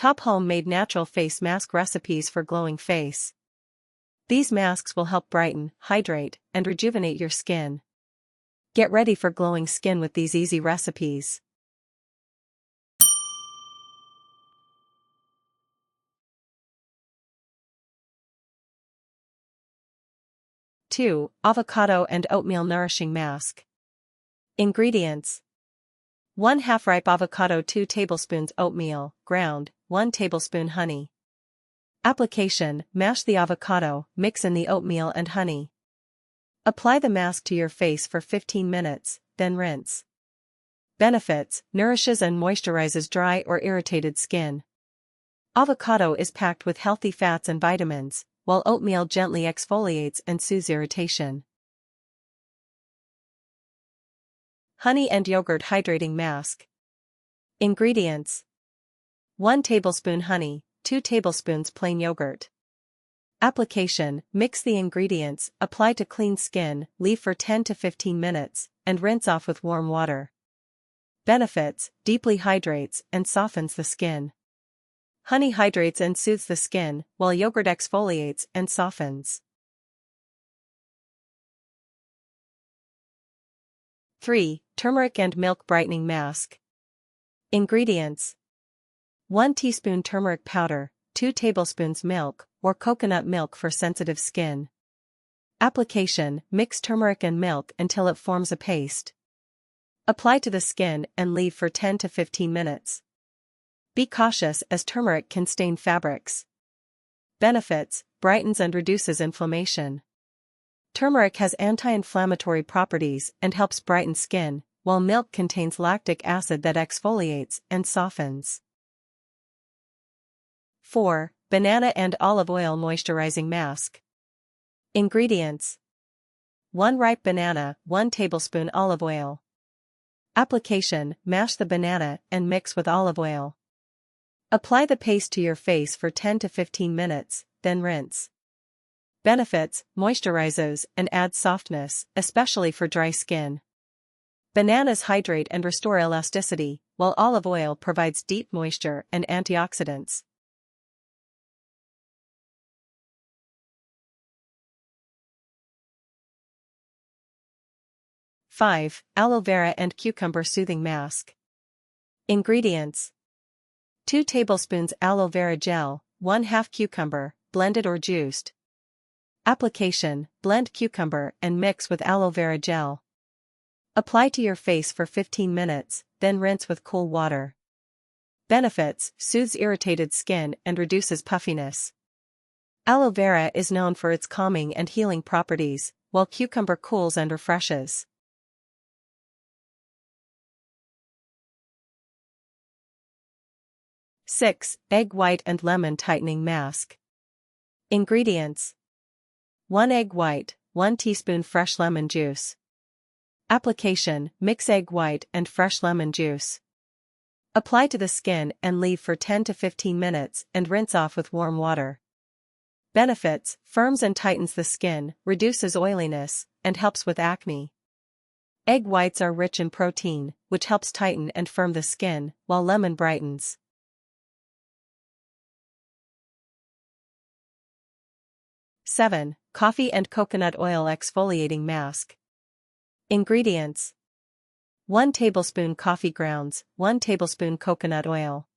Top homemade natural face mask recipes for glowing face. These masks will help brighten, hydrate, and rejuvenate your skin. Get ready for glowing skin with these easy recipes. 2. Avocado and Oatmeal Nourishing Mask. Ingredients: 1 half ripe avocado, 2 tablespoons oatmeal, ground, 1 tablespoon honey. Application: mash the avocado, mix in the oatmeal and honey. Apply the mask to your face for 15 minutes, then rinse. Benefits: nourishes and moisturizes dry or irritated skin. Avocado is packed with healthy fats and vitamins, while oatmeal gently exfoliates and soothes irritation. Honey and Yogurt Hydrating Mask. Ingredients: 1 tablespoon honey, 2 tablespoons plain yogurt. Application: mix the ingredients, apply to clean skin, leave for 10 to 15 minutes, and rinse off with warm water. Benefits: deeply hydrates and softens the skin. Honey hydrates and soothes the skin, while yogurt exfoliates and softens. 3. Turmeric and Milk Brightening Mask. Ingredients: 1 teaspoon turmeric powder, 2 tablespoons milk, or coconut milk for sensitive skin. Application: mix turmeric and milk until it forms a paste. Apply to the skin and leave for 10 to 15 minutes. Be cautious as turmeric can stain fabrics. Benefits: brightens and reduces inflammation. Turmeric has anti-inflammatory properties and helps brighten skin, while milk contains lactic acid that exfoliates and softens. 4. Banana and Olive Oil Moisturizing Mask. Ingredients: 1 ripe banana, 1 tablespoon olive oil. Application: mash the banana and mix with olive oil. Apply the paste to your face for 10 to 15 minutes, then rinse. Benefits: moisturizes and adds softness, especially for dry skin. Bananas hydrate and restore elasticity, while olive oil provides deep moisture and antioxidants. Five. Aloe Vera and Cucumber Soothing Mask. Ingredients: 2 tablespoons aloe vera gel, 1/2 cucumber, blended or juiced. Application: blend cucumber and mix with aloe vera gel. Apply to your face for 15 minutes, then rinse with cool water. Benefits: soothes irritated skin and reduces puffiness. Aloe vera is known for its calming and healing properties, while cucumber cools and refreshes. Six. Egg white and lemon tightening mask. Ingredients: 1 egg white, 1 teaspoon fresh lemon juice. Application: mix egg white and fresh lemon juice. Apply to the skin and leave for 10 to 15 minutes and rinse off with warm water. Benefits: firms and tightens the skin, reduces oiliness, and helps with acne. Egg whites are rich in protein, which helps tighten and firm the skin, while lemon brightens. 7. Coffee and Coconut Oil Exfoliating Mask. Ingredients: 1 tablespoon coffee grounds, 1 tablespoon coconut oil.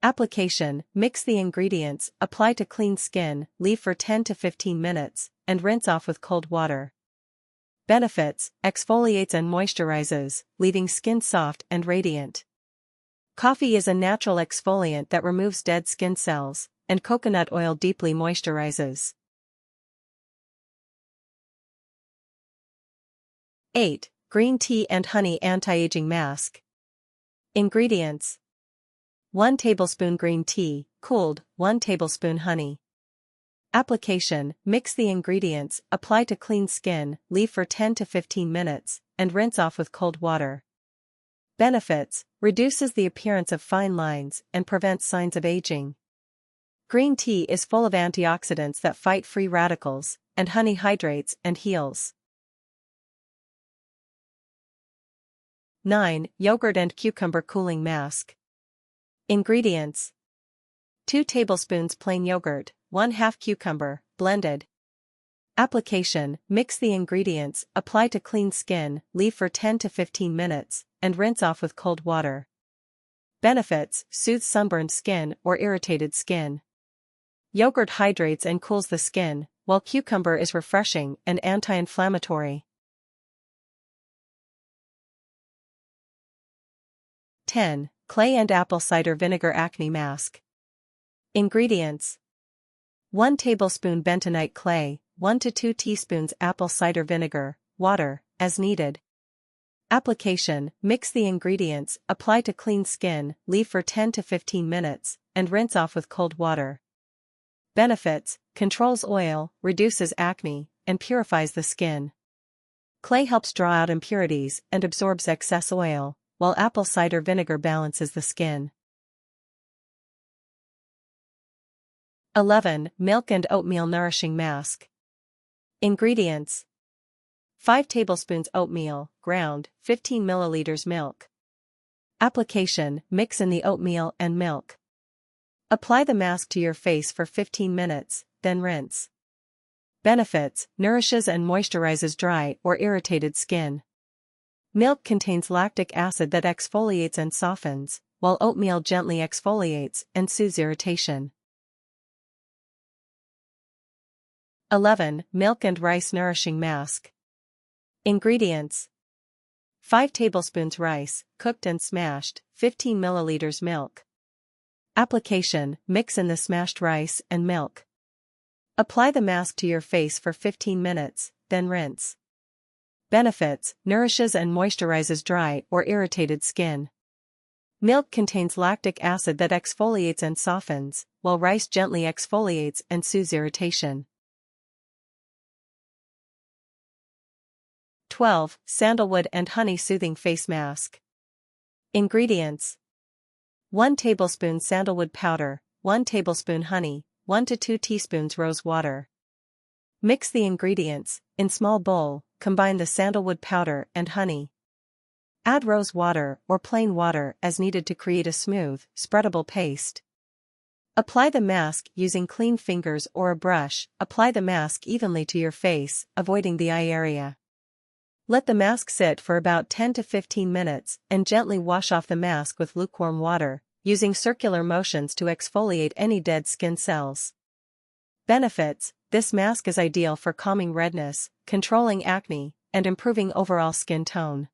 Application: mix the ingredients, apply to clean skin, leave for 10 to 15 minutes, and rinse off with cold water. Benefits: exfoliates and moisturizes, leaving skin soft and radiant. Coffee is a natural exfoliant that removes dead skin cells, and coconut oil deeply moisturizes. 8. Green tea and honey anti-aging mask. Ingredients: 1 tablespoon green tea, cooled, 1 tablespoon honey. Application: mix the ingredients, apply to clean skin, leave for 10 to 15 minutes, and rinse off with cold water. Benefits: reduces the appearance of fine lines and prevents signs of aging. Green tea is full of antioxidants that fight free radicals, and honey hydrates and heals. 9. Yogurt and Cucumber Cooling Mask. Ingredients: 2 tablespoons plain yogurt, 1/2 cucumber, blended. Application: mix the ingredients, apply to clean skin, leave for 10 to 15 minutes, and rinse off with cold water. Benefits: soothes sunburned skin or irritated skin. Yogurt hydrates and cools the skin, while cucumber is refreshing and anti-inflammatory. 10. Clay and apple cider vinegar acne mask. Ingredients: 1 tablespoon bentonite clay, 1 to 2 teaspoons apple cider vinegar, water, as needed. Application: mix the ingredients, apply to clean skin, leave for 10 to 15 minutes, and rinse off with cold water. Benefits: controls oil, reduces acne, and purifies the skin. Clay helps draw out impurities and absorbs excess oil, while apple cider vinegar balances the skin. 11. Milk and oatmeal nourishing mask. Ingredients: 5 tablespoons oatmeal, ground, 15 milliliters milk. Application: mix in the oatmeal and milk. Apply the mask to your face for 15 minutes, then rinse. Benefits: nourishes and moisturizes dry or irritated skin. Milk contains lactic acid that exfoliates and softens, while oatmeal gently exfoliates and soothes irritation. 11. Milk and rice nourishing mask. Ingredients: 5 tablespoons rice, cooked and smashed, 15 milliliters milk. Application: mix in the smashed rice and milk. Apply the mask to your face for 15 minutes, then rinse. Benefits: nourishes and moisturizes dry or irritated skin. Milk contains lactic acid that exfoliates and softens, while rice gently exfoliates and soothes irritation. 12. Sandalwood and honey soothing face mask. Ingredients: 1 tablespoon sandalwood powder, 1 tablespoon honey, 1 to 2 teaspoons rose water. Mix the ingredients, in small bowl, combine the sandalwood powder and honey. Add rose water or plain water as needed to create a smooth, spreadable paste. Apply the mask using clean fingers or a brush, apply the mask evenly to your face, avoiding the eye area. Let the mask sit for about 10 to 15 minutes and gently wash off the mask with lukewarm water, using circular motions to exfoliate any dead skin cells. Benefits: this mask is ideal for calming redness, controlling acne, and improving overall skin tone.